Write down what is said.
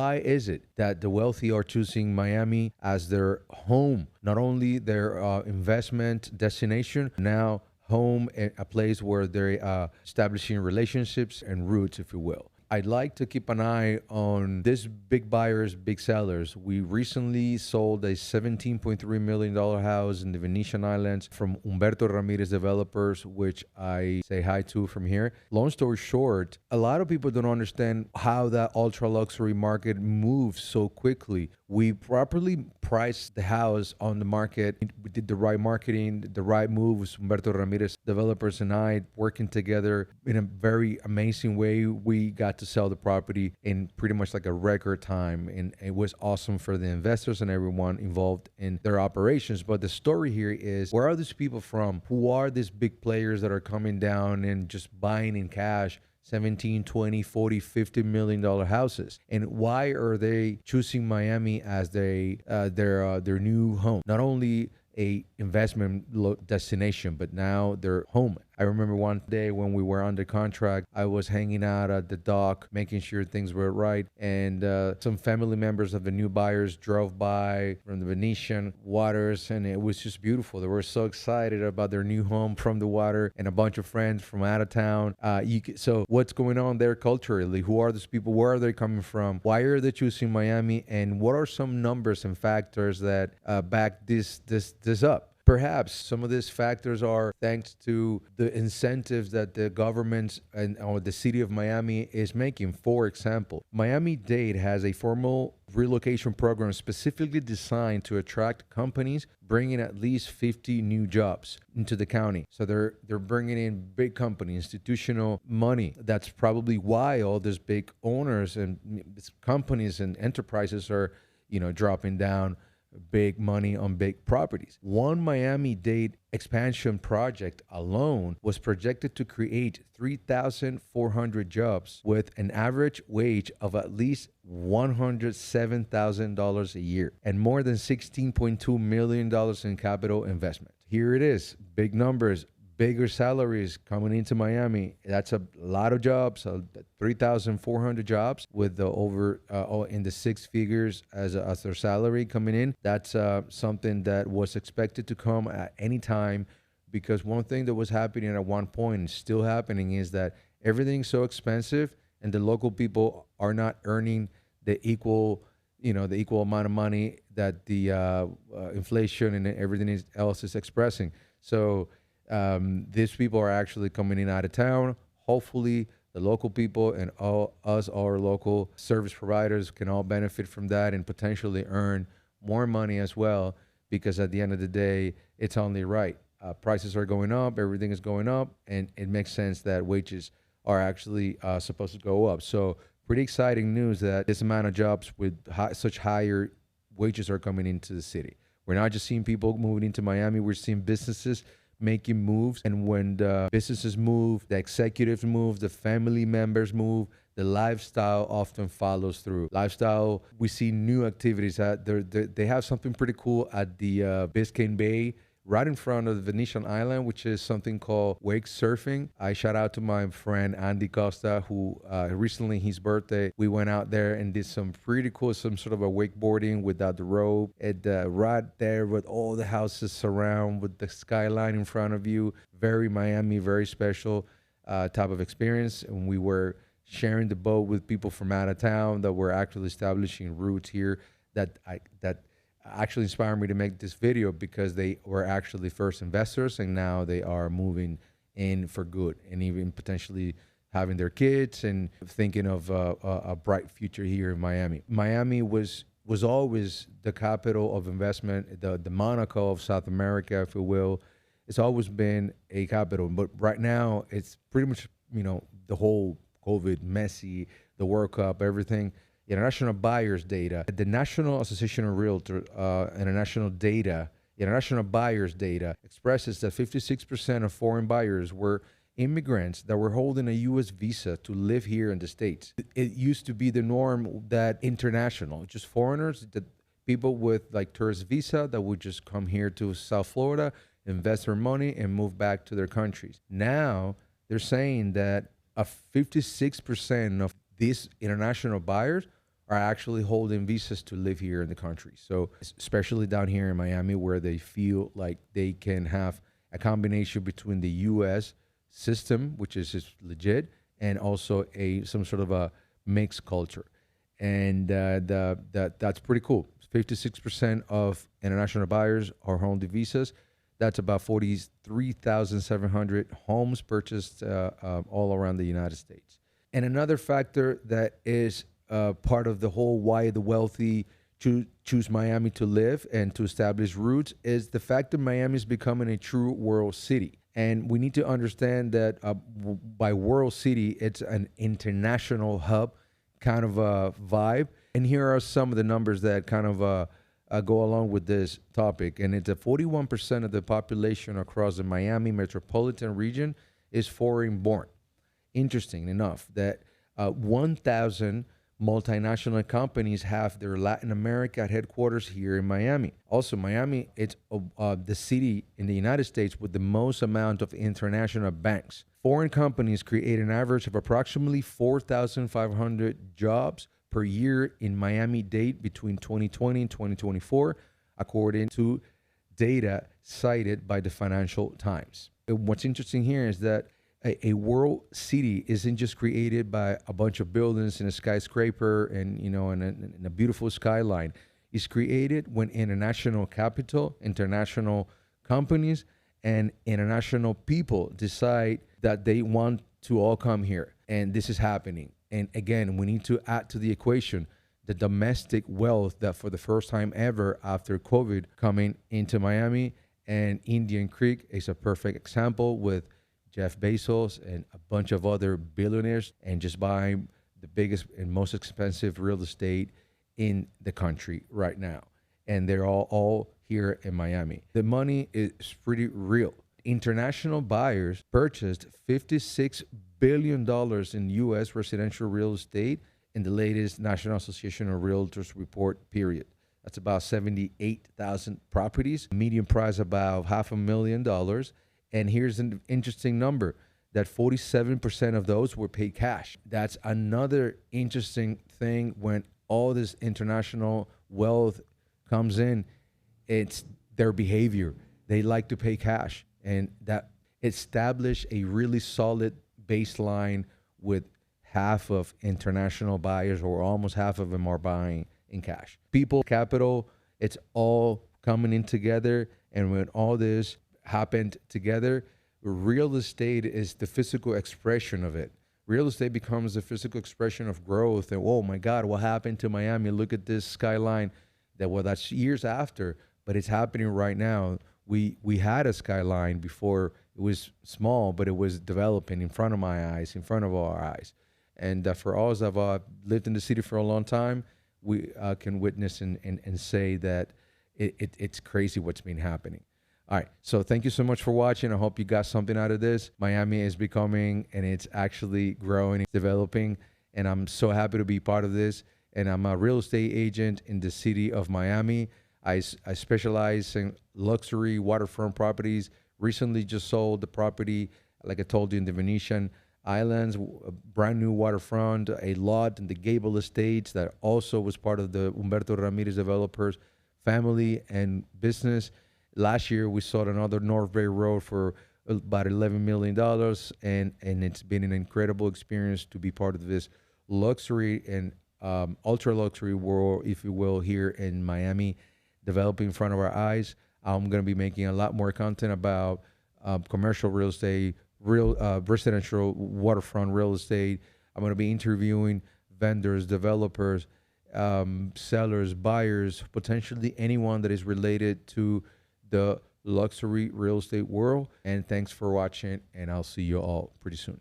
Why is it that the wealthy are choosing Miami as their home, not only their investment destination, now home, a place where they're establishing relationships and roots, if you will? I'd like to keep an eye on these big buyers, big sellers. We recently sold a $17.3 million house in the Venetian Islands from Humberto Ramirez Developers, which I say hi to from here. Long story short, a lot of people don't understand how that ultra luxury market moves so quickly. We properly priced the house on the market. We did the right marketing, the right moves. Humberto Ramirez Developers and I working together in a very amazing way. We got to sell the property in pretty much like a record time, and it was awesome for the investors and everyone involved in their operations. But the story here is, where are these people from? Who are these big players that are coming down and just buying in cash 17, 20, 40, $50 million houses? And why are they choosing Miami as their new home? Not only a investment destination, but now their home. I remember one day when we were under contract, I was hanging out at the dock, making sure things were right, and some family members of the new buyers drove by from the Venetian waters, and it was just beautiful. They were so excited about their new home from the water, and a bunch of friends from out of town. So what's going on there culturally? Who are these people? Where are they coming from? Why are they choosing Miami? And what are some numbers and factors that back this up? Perhaps some of these factors are thanks to the incentives that the government or the city of Miami is making. For example, Miami-Dade has a formal relocation program specifically designed to attract companies bringing at least 50 new jobs into the county. So they're bringing in big company, institutional money. That's probably why all these big owners and companies and enterprises are, dropping down big money on big properties. One Miami-Dade expansion project alone was projected to create 3,400 jobs with an average wage of at least $107,000 a year and more than $16.2 million in capital investment. Here it is, big numbers, bigger salaries coming into Miami. That's a lot of jobs, 3,400 jobs with the over in the six figures as their salary coming in. That's something that was expected to come at any time, because one thing that was happening at one point and still happening is that everything's so expensive and the local people are not earning the equal amount of money that the inflation and everything else is expressing. So these people are actually coming in out of town. Hopefully, the local people and our local service providers can all benefit from that and potentially earn more money as well, because at the end of the day, it's only right. Prices are going up, everything is going up, and it makes sense that wages are actually supposed to go up. So pretty exciting news that this amount of jobs with such higher wages are coming into the city. We're not just seeing people moving into Miami, we're seeing businesses making moves. And when the businesses move, the executives move, the family members move, the lifestyle often follows through. Lifestyle, we see new activities. They have something pretty cool at the Biscayne Bay, right in front of the Venetian Island, which is something called wake surfing. I shout out to my friend Andy Costa, who recently, his birthday, we went out there and did some pretty cool, some sort of a wakeboarding without the rope. And right there with all the houses around, with the skyline in front of you, very Miami, very special type of experience. And we were sharing the boat with people from out of town that were actually establishing roots here that actually inspired me to make this video, because they were actually first investors and now they are moving in for good and even potentially having their kids and thinking of a bright future here in Miami. Miami was always the capital of investment, the Monaco of South America, if you will. It's always been a capital, but right now it's pretty much, the whole COVID, Messi, the World Cup, everything. International buyers data, the National Association of Realtors, international buyers data expresses that 56% of foreign buyers were immigrants that were holding a U.S. visa to live here in the States. It used to be the norm that international, just foreigners, that people with like tourist visa that would just come here to South Florida, invest their money and move back to their countries. Now they're saying that 56% of these international buyers are actually holding visas to live here in the country. So especially down here in Miami, where they feel like they can have a combination between the U.S. system, which is just legit, and also a some sort of a mixed culture, and that's pretty cool. 56% of international buyers are holding visas. That's about 43,700 homes purchased all around the United States. And another factor that is part of the whole why the wealthy choose Miami to live and to establish roots is the fact that Miami is becoming a true world city. And we need to understand that by world city, it's an international hub kind of a vibe. And here are some of the numbers that kind of go along with this topic. And it's that 41% of the population across the Miami metropolitan region is foreign born. Interesting enough that 1,000 multinational companies have their Latin America headquarters here in Miami. Also, Miami, it's the city in the United States with the most amount of international banks. Foreign companies create an average of approximately 4,500 jobs per year in Miami-Dade between 2020 and 2024, according to data cited by the Financial Times. And what's interesting here is that a world city isn't just created by a bunch of buildings in a skyscraper and in a beautiful skyline. It's created when international capital, international companies, and international people decide that they want to all come here. And this is happening. And again, we need to add to the equation the domestic wealth that for the first time ever after COVID coming into Miami, and Indian Creek is a perfect example with Jeff Bezos and a bunch of other billionaires and just buying the biggest and most expensive real estate in the country right now. And they're all here in Miami. The money is pretty real. International buyers purchased $56 billion in U.S. residential real estate in the latest National Association of Realtors report period. That's about 78,000 properties, median price about $500,000. And here's an interesting number that 47% of those were paid cash. That's another interesting thing when all this international wealth comes in. It's their behavior. They like to pay cash, and that established a really solid baseline with half of international buyers, or almost half of them, are buying in cash. People, capital, it's all coming in together. And when all this happened together, real estate is the physical expression of it. Real estate becomes the physical expression of growth. And oh my God, what happened to Miami? Look at this skyline. That's years after, but it's happening right now. We had a skyline before. It was small, but it was developing in front of my eyes, in front of our eyes. And for us that have lived in the city for a long time, we can witness and say that it's crazy what's been happening. All right, so thank you so much for watching. I hope you got something out of this. Miami is becoming, and it's actually growing, developing, and I'm so happy to be part of this. And I'm a real estate agent in the city of Miami. I specialize in luxury waterfront properties. Recently just sold the property, like I told you, in the Venetian Islands, a brand new waterfront, a lot in the Gable Estates that also was part of the Humberto Ramirez developers family and business. Last year, we sold another North Bay Road for about $11 million, and it's been an incredible experience to be part of this luxury and ultra luxury world, if you will, here in Miami, developing in front of our eyes. I'm going to be making a lot more content about commercial real estate, residential waterfront real estate. I'm going to be interviewing vendors, developers, sellers, buyers, potentially anyone that is related to the luxury real estate world. And thanks for watching, and I'll see you all pretty soon.